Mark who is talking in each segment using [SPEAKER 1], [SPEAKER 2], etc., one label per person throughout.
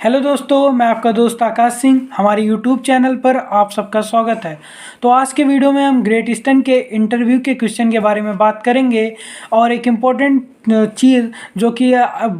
[SPEAKER 1] Hello दोस्तों, मैं आपका दोस्त आकाश सिंह। हमारे यूट्यूब चैनल पर आप सबका स्वागत है। तो आज के वीडियो में हम ग्रेट ईस्टर्न के इंटरव्यू के क्वेश्चन के बारे में बात करेंगे और एक इम्पॉर्टेंट चीज़ जो कि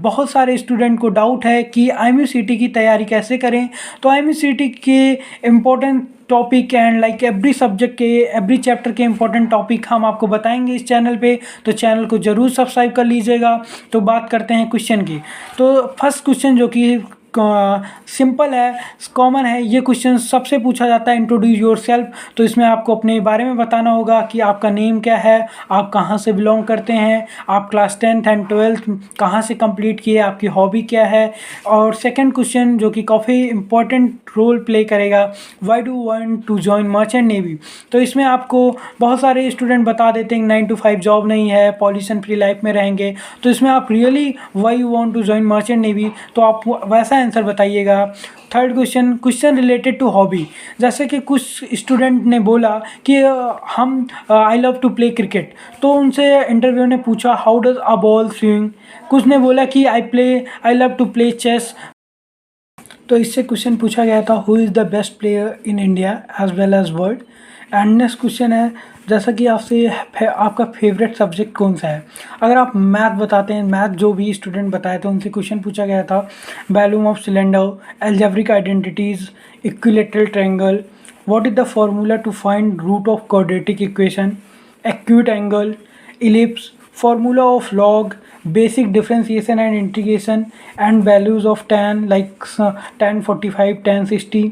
[SPEAKER 1] बहुत सारे स्टूडेंट को डाउट है कि IMU-CT की तैयारी कैसे करें। तो IMU-CT के important topic and like every subject के एवरी चैप्टर के इम्पोर्टेंट टॉपिक हम आपको बताएंगे इस चैनल पे, तो चैनल को ज़रूर सब्सक्राइब कर लीजिएगा। तो बात करते हैं क्वेश्चन की। तो फर्स्ट क्वेश्चन जो कि सिंपल है, कॉमन है, ये क्वेश्चन सबसे पूछा जाता है, इंट्रोड्यूस योर सेल्फ। तो इसमें आपको अपने बारे में बताना होगा कि आपका नेम क्या है, आप कहाँ से बिलोंग करते हैं, आप क्लास 10th एंड 12th कहाँ से कंप्लीट किए, आपकी हॉबी क्या है। और सेकंड क्वेश्चन जो कि काफ़ी इंपॉर्टेंट रोल प्ले करेगा, why do want to join merchant navy. तो इसमें आपको बहुत सारे स्टूडेंट बता देते हैं 9 to 5 जॉब नहीं है, पॉल्यूशन फ्री लाइफ में रहेंगे। तो इसमें आप really why you want to join merchant navy, तो आप वैसा आंसर बताइएगा। Third question related to hobby, जैसे कि कुछ स्टूडेंट ने बोला कि हम I love to play cricket. तो उनसे इंटरव्यू ने पूछा how does a ball swing. कुछ ने बोला कि I love to play chess. तो इससे क्वेश्चन पूछा गया था who is the best player in India as well as world. And next question है, जैसा कि आपसे आपका फेवरेट सब्जेक्ट कौन सा है। अगर आप मैथ बताते हैं, मैथ जो भी स्टूडेंट बताए थे उनसे क्वेश्चन पूछा गया था volume of cylinder, algebraic identities, equilateral triangle, what is the formula to find root of quadratic equation, acute angle, ellipse, formula of log, basic differentiation and integration and values of tan like tan 45, tan 60,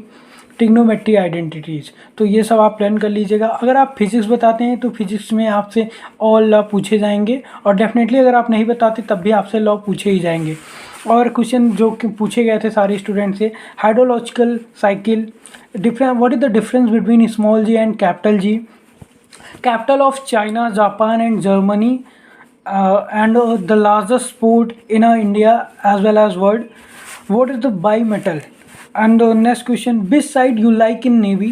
[SPEAKER 1] trigonometry identities. तो ये सब आप plan कर लीजिएगा। अगर आप physics बताते हैं तो फिजिक्स में आपसे ऑल लॉ पूछे जाएंगे, और डेफिनेटली अगर आप नहीं बताते तब भी आपसे लॉ पूछे ही जाएंगे। और क्वेश्चन जो कि पूछे गए थे सारे स्टूडेंट से, hydrological cycle, different what is the difference between small G and capital G, capital of China, Japan and Germany, and the largest sport in India as well as world. What is the bimetal? And the next question, which side you like in Navy?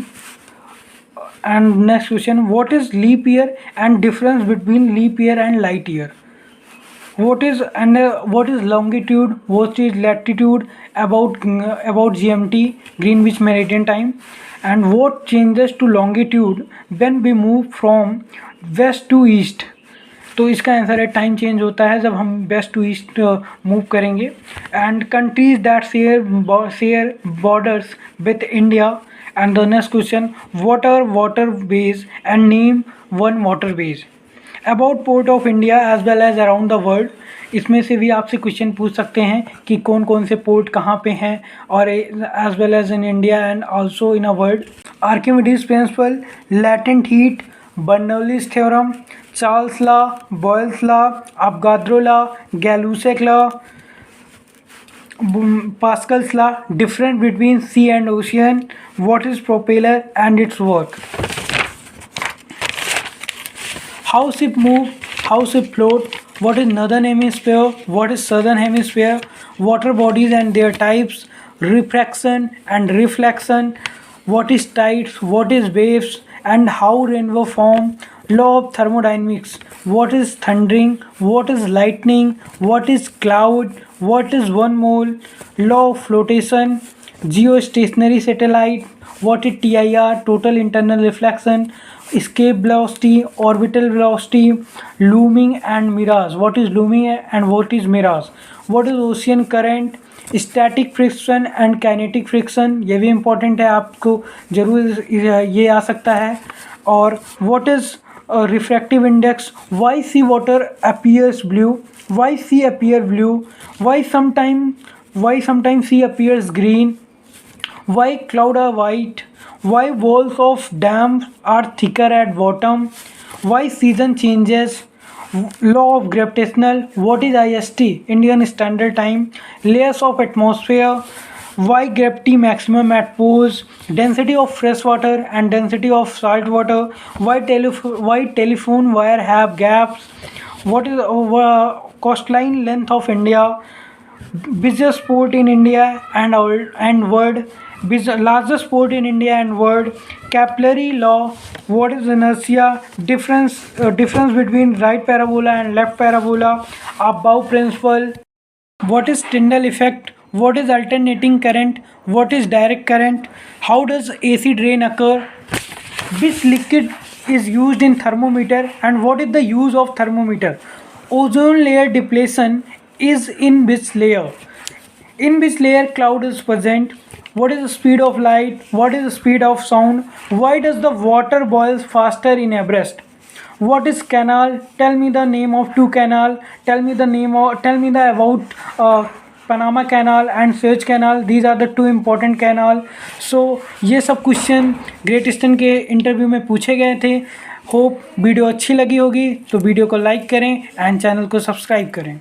[SPEAKER 1] And next question, what is leap year and difference between leap year and light year? What is longitude? What is latitude about GMT, Greenwich Meridian Time? And what changes to longitude when we move from west to east? तो इसका answer है time change होता है जब हम west to east move करेंगे। And countries that share borders with India. And the next question, what are waterways and name one waterways. About port of India as well as around the world, इसमें से भी आपसे question पूछ सकते हैं कि कौन कौन से पोर्ट कहाँ पे हैं, और as well as in India and also in a world. Archimedes principle, latent heat, Bernoulli's theorem, Charles law, Boyle's law, Avogadro law, Gay Lussac law, Pascal's law, difference between sea and ocean, what is propeller and its work, how ship move, how ship float, what is northern hemisphere, what is southern hemisphere, water bodies and their types, refraction and reflection, what is tides, what is waves and how rainbow form, law of thermodynamics, what is thundering, what is lightning, what is cloud, what is one mole, law of flotation, geostationary satellite, what is TIR, total internal reflection, escape velocity, orbital velocity, looming and mirage, what is looming and what is mirage, what is ocean current, static friction and kinetic friction, ये भी important है, आपको जरूर ये आ सकता है। और what is refractive index, why sea water appears blue, why sea appear blue, why sometimes sea appears green, why cloud are white, why walls of dams are thicker at bottom, why season changes, law of gravitational, what is IST, Indian Standard Time, layers of atmosphere, why gravity maximum at poles, density of fresh water and density of salt water, why telephone wire have gaps, what is coastline length of India, busiest port in India and world, largest port in India and world, capillary law, what is inertia, difference between right parabola and left parabola, Above principle, what is Tyndall effect, what is alternating current, what is direct current, how does AC drain occur, which liquid is used in thermometer, and what is the use of thermometer, ozone layer depletion is in which layer, in which layer cloud is present, what is the speed of light, what is the speed of sound, why does the water boils faster in Everest, what is canal, tell me the name of two canal, tell me the about Panama Canal and Suez Canal, these are the two important canal. So ये सब question great eastern के interview में पूछे गए थे। Hope video अच्छी लगी होगी तो वीडियो को लाइक करें एंड चैनल को सब्सक्राइब करें।